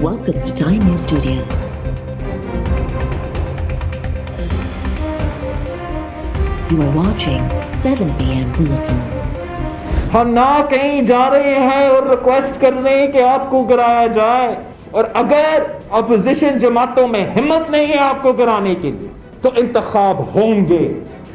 Welcome to Time News Studios. You are watching 7 PM Bulletin. हम ना कहीं जा रहे हैं और रिक्वेस्ट कर रहे हैं कि आपको गिराया जाए, और अगर अपोजिशन जमातों में हिम्मत नहीं है आपको गिराने के लिए तो इंतखाब होंगे,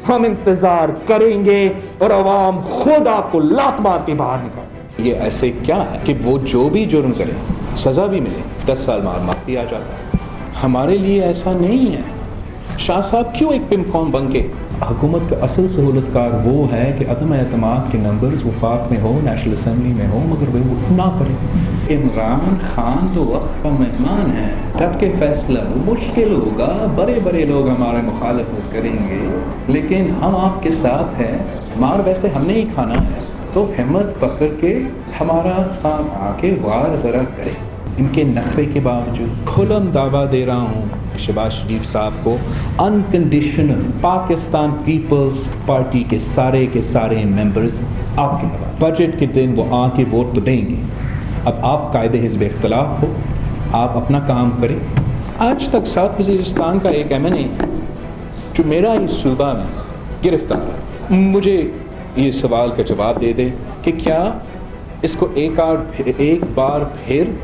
हम इंतजार करेंगे और अवाम खुद आपको लात मार के बाहर निकाले। ये ऐसे क्या है कि वो जो भी जुर्म करे सजा भी मिले, 10 साल माफी आ जाता है। हमारे लिए ऐसा नहीं है। शाह साहब क्यों एक पिमकॉन बन के? हुकूमत का असल सहूलतकार वो है कि अदम एतमाद के नंबर्स वफाक में हो, नेशनल असम्बली में हो, मगर वे वोट ना करें। इमरान खान तो वक्त का मेहमान है, तब के फैसला मुश्किल होगा, बड़े बड़े लोग हमारे मुखालफत करेंगे, लेकिन हम आपके साथ हैं। मार वैसे हमने ही खाना है, तो हिम्मत पकड़ के हमारा साथ आके वार ज़रा करें। इनके नखरे के बावजूद खुलम दावा दे रहा हूँ शहबाज शरीफ साहब को अनकंडीशनल पाकिस्तान पीपल्स पार्टी के सारे मेंबर्स आपके हवाले। बजट के दिन वो आके वोट तो देंगे। अब आप कायदे हिज़्ब इख्तिलाफ हो, आप अपना काम करें। आज तक साउथ वज़ीरिस्तान का एक MNA जो मेरा इस सूबा में गिरफ्तार है, मुझे ये सवाल का जवाब दे दे कि क्या इसको एक बार फिर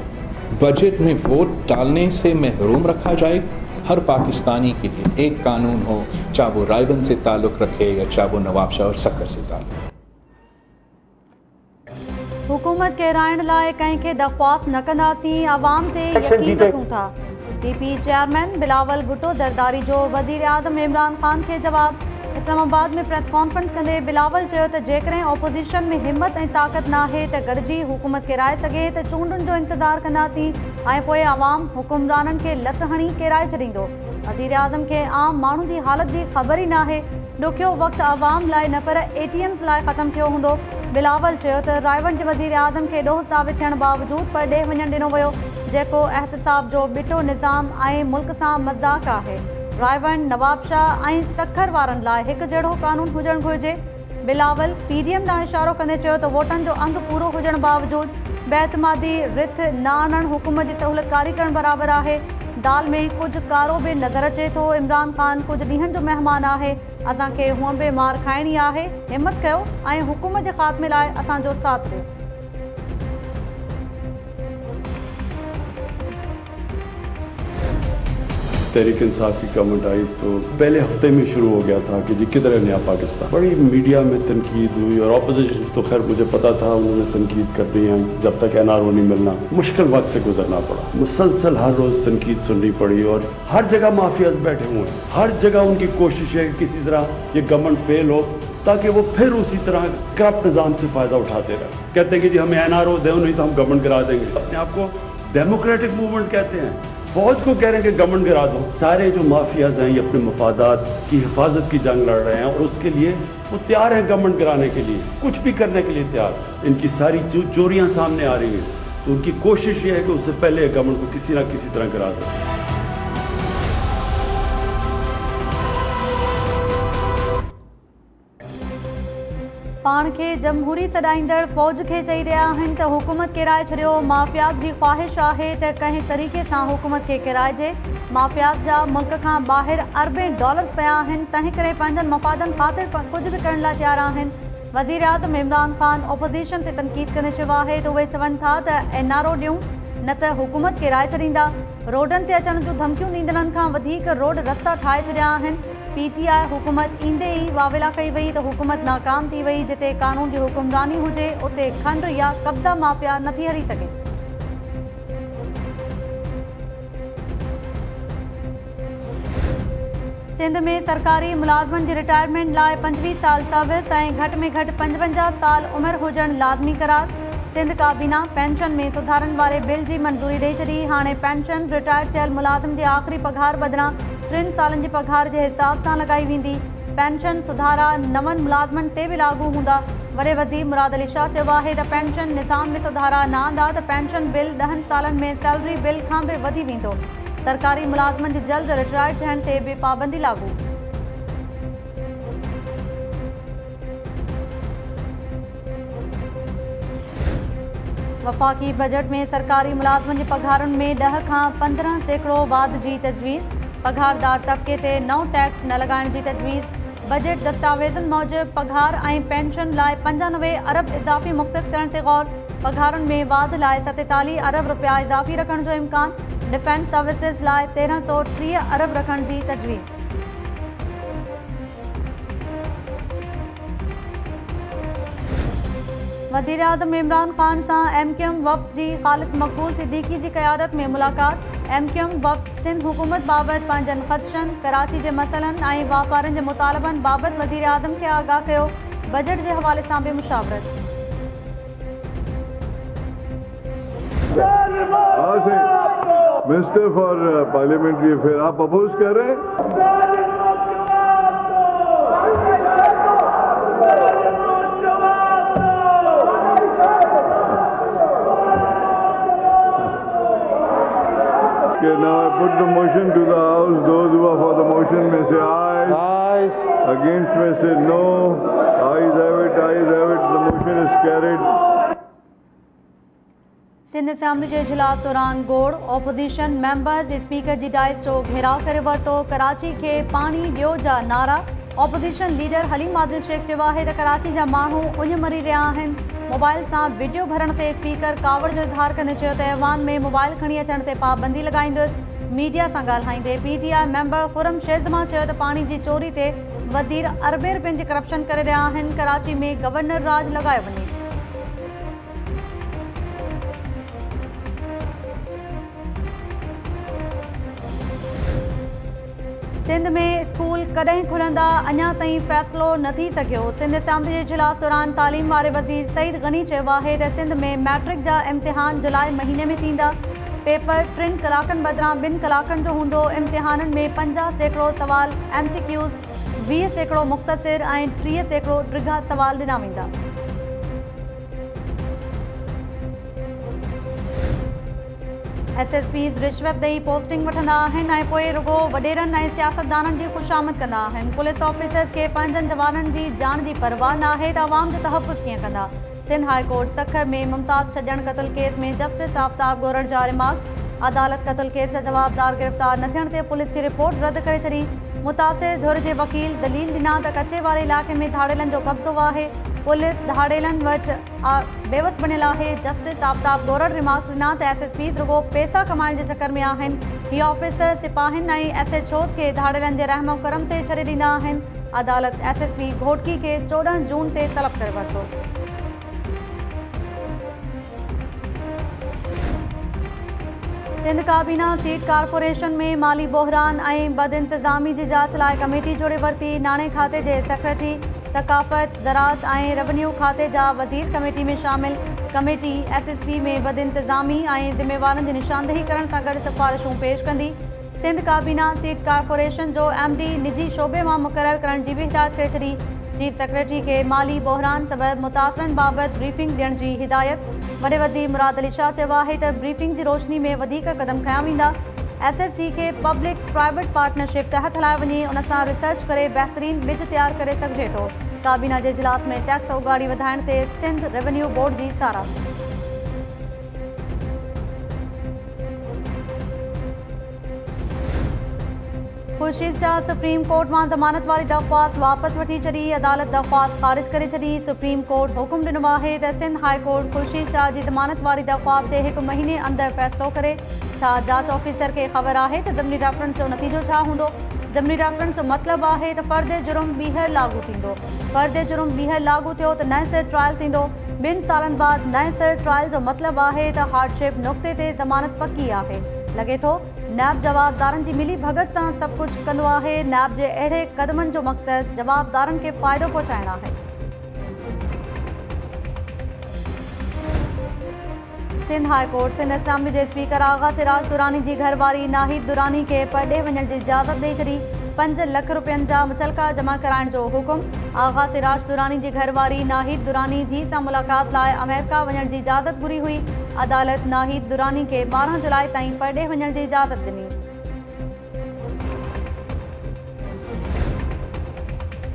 बजट में वोट डालने से महरूम रखा जाए? हर पाकिस्तानी के लिए एक कानून हो, चाहे वो रायबन से ताल्लुक़ रखे या चाहे वो नवाबशाह और सक्कर से ताल्लुक़। हुकूमत के राइण लाइ कंहिंखे दरख़्वास्त न कंदासीं, आवाम ते यकीन रखूं था। PP चेयरमैन बिलावल भुट्टो ज़रदारी जो वज़ीर आज़म इमरान खान के जवाब। इस्लामाबाद में प्रेस कॉन्फ्रेंस कंदे बिलावल चयो त जेकॾहिं ऑपोज़िशन में हिम्मत ऐं ताक़त नाहे त गॾिजी हुकूमत किराए सघे त चूंडुनि जो इंतज़ारु कंदासीं ऐं पोइ आवाम हुकुमराननि खे लत हणी किराए छॾींदो। वज़ीर आज़म खे आम माण्हू जी हालत जी ख़बर ई नाहे। ॾुखियो वक़्तु आवाम लाइ न पर ATMs लाइ ख़तमु थियो हूंदो। बिलावल चयो त रायवंड जे वज़ीर आज़म खे ॾोह साबित थियण बावजूदि पर ॾे वञणु ॾिनो वियो, जेको एहतसाब जो बिटो निज़ाम ऐं मुल्क सां मज़ाक़ आहे। रायवंड नवाबशाह ऐं सखर वारनि लाइ हिकु जहिड़ो कानून हुजणु घुरिजे। बिलावल PDM ॾांहुं इशारो कंदे चयो त वोटनि जो अंग पूरो हुजण बावजूदि बेतमादी रिथ न आणणु हुकूमत जी सहूलियतकारी करणु बराबरि आहे। दाल में कुझु कारो बि नज़र अचे थो। इमरान खान कुझु ॾींहंनि जो महिमान आहे, असांखे हूअं बि मार खाइणी आहे। हिमत कयो ऐं हुकूमत जे ख़ात्मे लाइ असांजो साथ ॾियो। तहरीक इंसाफ की गवर्नमेंट आई तो पहले हफ्ते में शुरू हो गया था कि जी किधर है नया पाकिस्तान। बड़ी मीडिया में तनकीद हुई और अपोजिशन तो खैर मुझे पता था उन्होंने तनकीद कर दी है। जब तक NRO नहीं मिलना मुश्किल वक्त से गुजरना पड़ा। मुसलसल हर रोज़ तनकीद सुननी पड़ी और हर जगह माफियाज बैठे हुए हैं। हर जगह उनकी कोशिश है कि किसी तरह ये गवर्नमेंट फेल हो ताकि वो फिर उसी तरह करप्ट निज़ाम से फ़ायदा उठाते रहे। कहते हैं कि जी हमें NRO दो, नहीं तो हम गवर्नमेंट गिरा देंगे। अपने आप को डेमोक्रेटिक मूवमेंट कहते हैं, फौज को कह रहे हैं कि गवर्नमेंट गिरा दो। सारे जो माफियाज हैं ये अपने मफादात की हिफाजत की जंग लड़ रहे हैं और उसके लिए वो तैयार है गवर्नमेंट गिराने के लिए, कुछ भी करने के लिए तैयार। इनकी सारी चोरियां सामने आ रही हैं तो उनकी कोशिश ये है कि उससे पहले गवर्नमेंट को किसी ना किसी तरह गिरा दो। पाण खे जमहूरी सॾाईंदड़ फ़ौज खे चई रहिया आहिनि त हुकूमत किराए छॾियो। माफ़ियाज़ जी ख़्वाहिश आहे त कंहिं तरीक़े सां हुकूमत खे किराइजे। माफ़ियाज़ जा मुल्क खां ॿाहिरि अरबें डॉलर्स पिया आहिनि, तंहिं करे पंहिंजनि मफ़ादनि ख़ातिर कुझु बि करण लाइ तयारु आहिनि। वज़ीर आज़म इमरान खान ऑपोज़िशन ते तनक़ीद कंदे चयो आहे त उहे चवनि था त NRO ॾियूं न त हुकूमत किराए छॾींदा। रोडनि ते अचण जूं धमकियूं ॾींदड़नि खां वधीक रोड रस्ता ठाहे छॾिया आहिनि। PTI हुकूमत ईंदे ई वावेला कई वई त हुकूमत नाकाम थी वई। जिते कानून जी हुकुमरानी हुजे उते खंड या कब्ज़ा माफ़िया नथी हली सघे। सिंध में सरकारी मुलाज़मनि जी रिटायरमेंट लाइ 25 साल सर्विस ऐं घटि में घटि 55 साल उमिरि हुजणु लाज़मी करार। सिंध काबीना पेंशन में सुधारनि वारे बिल जी मंज़ूरी ॾेई छॾी। हाणे पेंशन रिटायर थियल मुलाज़िम जे आख़िरी पघार बदिरां 3 सालनि जी पघार जे हिसाब सां लॻाई वेंदी। पेंशन सुधारा नवनि मुलाज़िमनि ते बि लागू हूंदा। वॾे वज़ीर मुराद अली शाह चयो आहे त पेंशन निज़ाम में सुधारा न आंदा त पेंशन बिल 10 सालनि में सैलरी बिल खां बि वधी वेंदो। सरकारी मुलाज़िमनि जी जल्द रिटायर थियण ते बि पाबंदी लागू। वफ़ाक़ी बजट में सरकारी मुलाज़िमनि जी पघारुनि में 10 खां 15% वाध जी तजवीज़। पघारदार तबिके ते नओं टैक्स न लॻाइण जी तजवीज़। बजट दस्तावेज़नि मूजिबि पघार ऐं पेंशन लाइ 95 अरब इज़ाफ़ी मुख़्तस करण ते गौर। पघारुनि में वाध लाइ 47 अरब रुपया इज़ाफ़ी रखण जो इम्कान। डिफेंस सर्विसिज़ लाइ 1330 अरब रखण जी तजवीज़। वज़ीर आज़म इमरान ख़ान सां MQM वफ़द जी ख़ालिद मक़बूल सिद्दीकी जी क़यादत में मुलाक़ात। MQM वफ़द सिंध हुकूमत बाबति पंहिंजनि ख़दशनि, कराची जे मसइलनि ऐं वापारनि जे मुतालबनि बाबति वज़ीर आज़म खे आगाह कयो। बजट जे हवाले सां बि मुशावरत। मिनिस्टर फॉर पार्लियामेंट्री अफेयर आप अपोज कर रहे हैं? Now I put the motion to the House. Those who are for the motion may say aye. Aye. Against may say no. Ayes have it. Ayes have it. The motion is carried. Sindh assembly जे इजलास दौरान गोड़ opposition members speaker जी dais जो घेराव करे वरितो। कराची खे पाणी ॾियो जा नारा। ऑपोज़िशन लीडर हलीम आदिल शेख चयो आहे त कराची जा माण्हू उञ मरी रहिया आहिनि। मोबाइल सां वीडियो भरण ते स्पीकर कावड़ जो इज़हार कंदे चयो त ऐवान में मोबाइल खणी अचण ते पाबंदी लॻाईंदुसि। मीडिया सां ॻाल्हाईंदे PTI मेंबर खुरम शेज़मा चयो त पाणी जी चोरी ते वज़ीर अरबे रुपयनि जी करप्शन करे रहिया आहिनि। कराची में गवर्नर राज लॻायो वञे। सिंध में स्कूल कॾहिं खुलंदा अञा ताईं फ़ैसिलो न थी सघियो। सिंध असेंबली जे इजलास दौरान तालीम वारे वज़ीर सईद गनी चयो आहे त सिंध में मैट्रिक जा इम्तिहान जुलाई महीने में थींदा। पेपर 3 कलाकनि बदिरां 2 कलाकनि जो हूंदो। इम्तिहाननि में 50% सवाल MCQs, 20% मुख़्तसिर ऐं 30% डिघा सवाल ॾिना वेंदा। SSPs रिश्वत ॾेई पोस्टिंग वठंदा आहिनि ऐं पोइ रुॻो वॾेरनि ऐं सियासतदाननि जी ख़ुशामद कंदा आहिनि। पुलिस ऑफिसर्स खे पंहिंजनि जवाननि जी जान जी परवाह न आहे त अवाम जो तहफ़ुज़ कीअं कंदा। सिंध हाई कोर्ट सखर में मुमताज़ छॾण क़तल केस में जस्टिस आफ़ताब गोरड़ जा रिमार्क्स। अदालत क़तल केस जा जवाबदार गिरफ़्तार न थियण ते पुलिस जी रिपोर्ट रद्द करे छॾी। मुतासिर धुर जे वकील दलील ॾिना त कचे वारे इलाइक़े में धाड़ेलनि जो कब्ज़ो आहे। पुलिस धाड़ेलनि वटि बेवस बणियल आहे। जस्टिस आफ़ताब गोरड़ रिमार्क्स ॾिना त SSPs रुॻो पैसा कमाइण जे चकर में आहिनि। ही ऑफिसर सिपाहियुनि ऐं SHOs खे धाड़ेलनि जे रहम करम ते छॾे ॾींदा आहिनि। अदालत SSP घोटकी खे 14 जून ते तलब करे वरितो। सिंध काबीना सीट कारपोरेशन में माली बहरान ऐं बदइंतज़ामी जी जांच लाइ कमेटी जोड़े वरिती। नाणे खाते जे सेक्रेटरी, सकाफ़त, ज़राअत ऐं रेवेन्यू खाते जा वज़ीर कमेटी में शामिल। कमेटी SSC में बदइंतज़ामी ऐं ज़िम्मेवारनि जी निशानदेही करण सां गॾु सिफ़ारिशूं पेश कंदी। सिंध काबीना सीट कारपोरेशन जो MD निजी शोबे मां मुक़ररु करण जी बि हिदायत करे छॾी। चीफ सेक्रेटरी खे माली बहरान सबबि मुतासिरनि बाबति ब्रीफिंग ॾियण जी हिदायत। वॾे वज़ीर मुराद अली शाह चयो आहे त ब्रीफिंग जी रोशनी में वधीक क़दम खयां वेंदा। SSC खे पब्लिक प्राइवेट पार्टनरशिप तहत हलायो वञे। उन सां रिसर्च करे बहितरीन बिज तयारु करे सघिजे थो। काबीना जे इजलास में टैक्स उगाड़ी वधाइण ते सिंध रेवेन्यू बोर्ड जी साराह। खुर्शीद शाह सुप्रीम कोर्ट मां ज़मानत वारी दरख़्वास्त वापसि वठी छॾी। अदालत दरख़्वास्त ख़ारिज करे छॾी। सुप्रीम कोर्ट हुकुम ॾिनो आहे त सिंध हाई कोर्ट खुर्शीद शाह जी ज़मानत वारी दरख़्वास्त ते 1 महीने अंदरि फ़ैसिलो करे। छा जांच ऑफिसर खे ख़बर आहे त ज़िमनी रेफरेंस जो नतीजो छा हूंदो? ज़िमनी रेफरेंस जो मतिलबु आहे त फ़र्द जुर्म ॿीहर लागू थींदो। फ़र्द जुर्म ॿीहर लागू थियो त नए सिर ट्रायल थींदो। 2 सालनि बाद नए सिर ट्रायल जो मतिलबु आहे त हार्डशिप नुक़्ते ते ज़मानत पकी आहे। लॻे थो नैब जवाबदारनि जी मिली भगत सां सभु कुझु कंदो आहे। नैब जे अहिड़े क़दमनि जो मक़सदु जवाबदारनि खे फ़ाइदो पहुचाइणु आहे। Sindh high court Sindh assembly जे स्पीकर आगा सिराज दुरानी जी घरवारी नाहिद दुरानी खे परॾे वञण जी इजाज़त ॾेई छॾी। 5 लख रुपयनि जा मुचलका जमा कराइण जो हुकुम। आगा सिराज दुरानी जी घरवारी नाहिद दुरानी धीउ सां मुलाक़ात लाइ अमेरिका वञण जी इजाज़त घुरी हुई। अदालत नाहिद दुरानी खे 12 जुलाई ताईं परॾे वञण जी इजाज़त ॾिनी।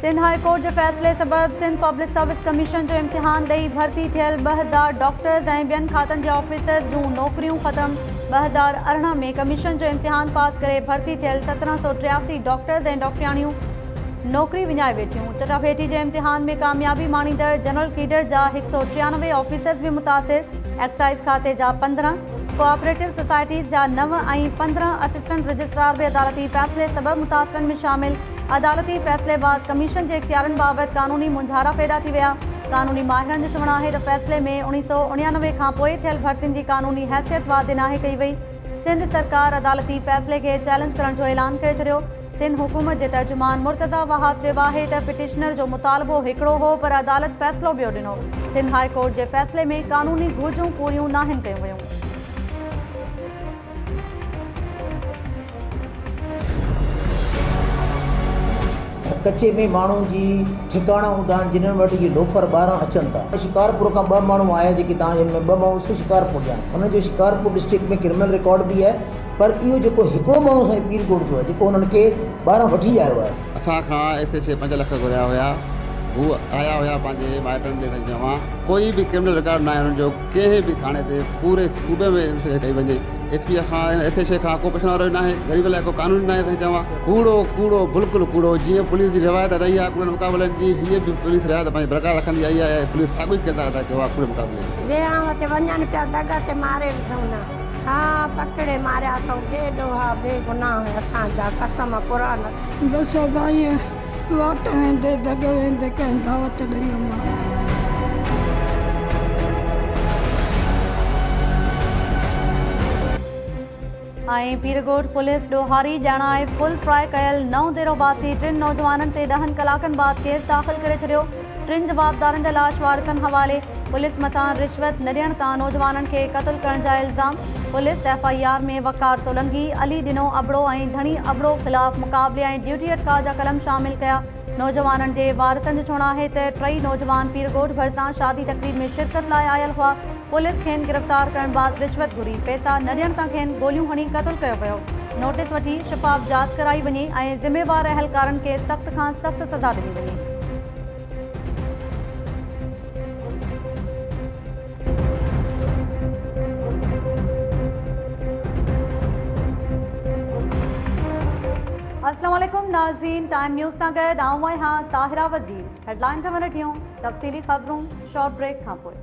सिंध हाई कोर्ट के फैसले सबब सिंध पब्लिक सर्विस कमीशन जो इम्तिहान ॾेई भर्ती थियल 2000 डॉक्टर्स ऐं ॿियनि खातनि जे ऑफिसर्स जूं नौकरियूं ख़त्म। 2018 में कमीशन जो इम्तिहान पास करे भर्ती थियल 1783 डॉक्टर्स ऐं डॉक्टरियाणियूं नौकरी विञाए वेठियूं। चटाभेटी जे इम्तिहान में कामयाबी माणींदड़ जनरल कीडर जा 193 ऑफिसर्स भी मुतासिर। एक्साइज खाते जा 15, कोऑपरेटिव सोसाइटीज़ जा 9 ऐं 15 असिस्टेंट रजिस्ट्रार भी अदालती फ़ैसिले सबब मुतासिरनि में शामिल। अदालती फ़ैसिले बाद कमीशन के इख्तियारनि बाबति कानूनी मुंझारा पैदा थी विया। कानूनी माहिरनि जो चवणु आहे त फ़ैसिले में 1999 खां पोइ थियल भर्तियुनि जी कानूनी हैसियत वाज़े नाहे कई वई। सिंध सरकार अदालती फ़ैसिले खे चैलेंज करण जो ऐलान करे छॾियो। सिंध हुकूमत जे तर्जुमान मुर्तज़ा वहाब चयो आहे त पिटिशनर जो मुतालबो हिकिड़ो हो पर अदालत फ़ैसिलो ॿियो ॾिनो। सिंध हाई कोर्ट जे फ़ैसिले में कानूनी घुरिजूं पूरियूं नाहिनि कयूं वयूं। कच्चे में माण्हू जी ठिकाणा हूंदा आहिनि जिन्हनि वटि इहे लोफर ॿाहिरां अचनि था। शिकारपुर खां 2 माण्हू आया जेके तव्हां हिन में 2 माण्हू शिकारपुर जा आहिनि। उन्हनि जो शिकारपुर डिस्ट्रिक्ट में क्रिमिनल रिकॉर्ड बि आहे, पर इहो जेको हिकिड़ो माण्हू असांजे पीरकोट जो आहे जेको हुननि खे ॿाहिरां वठी आयो आहे। असांखां SHA 5 लख घुरिया हुया, हू आया हुया पंहिंजे माइटनि ॾे चवां कोई बि क्रिमिनल रिकॉर्ड न आहे हुननि जो कंहिं बि थाणे ते पूरे सूबे में कई वञे। SP खां SHA खां को पुछण वारो न आहे, ग़रीब लाइ को कानून न आहे। साईं चवां कूड़ो कूड़ो बिल्कुलु कूड़ो। जीअं पुलिस जी रिवायत रही आहे कूड़े मुक़ाबलनि जी, हीअ बि पुलिस रिवायत पंहिंजी बरक़रार रखंदी आई आहे। पुलिस साॻियो ई किरदारु अदा कयो आहे कूड़े मुक़ाबले। विहांव ते वञनि पिया दग ते मारे विधऊं न, हा पकिड़े मारिया अथऊं बेॾोहा बेगुनाह असांजा कसम क़ुरान। बस भाई वाट वेंदे दग वेंदे कंहिं दावत ॾेई मां। ऐं पीरकोट पुलिस ॾोहारी ॼाणाए फुल फ्राई कयल 9 देरोबासी 3 नौजवाननि ते 10 कलाकनि बाद केस दाख़िल करे छॾियो। 3 जवाबदारनि जा लाश वारिसनि हवाले। पुलिस मथां रिश्वत न ॾियण तां नौजवाननि खे क़त्ल करण जा इल्ज़ाम। पुलिस FIR में वकार सोलंकी, अली दिनो अबड़ो ऐं धणी अबड़ो ख़िलाफ़ मुक़ाबले ऐं ड्यूटी अटका जा कलम शामिल कया। नौजवाननि जे वारिसनि जो चवणु आहे त 3 नौजवान पीरकोट भरिसां शादी तक़रीब में शिरकत लाइ आयल हुआ। पुलिस खेनि गिरफ़्तार करण बाद रिश्वत घुरी, पैसा न ॾियण तां खेनि गोलियूं हणी क़त्ल कयो वियो। नोटिस वठी शफ़ाफ़ जांच कराई वञे ऐं ज़िम्मेवार अहलकारनि खे सख़्त खां सख़्त सज़ा ॾिनी वञे। अस्सलाम वालेकुम नाज़रीन, टाइम न्यूज़ सां गॾु आऊं आहियां ताहिरा वज़ीर। हेडलाइंस वन ॾियूं तफ़सीली ख़बरूं शॉर्ट ब्रेक खां पोइ।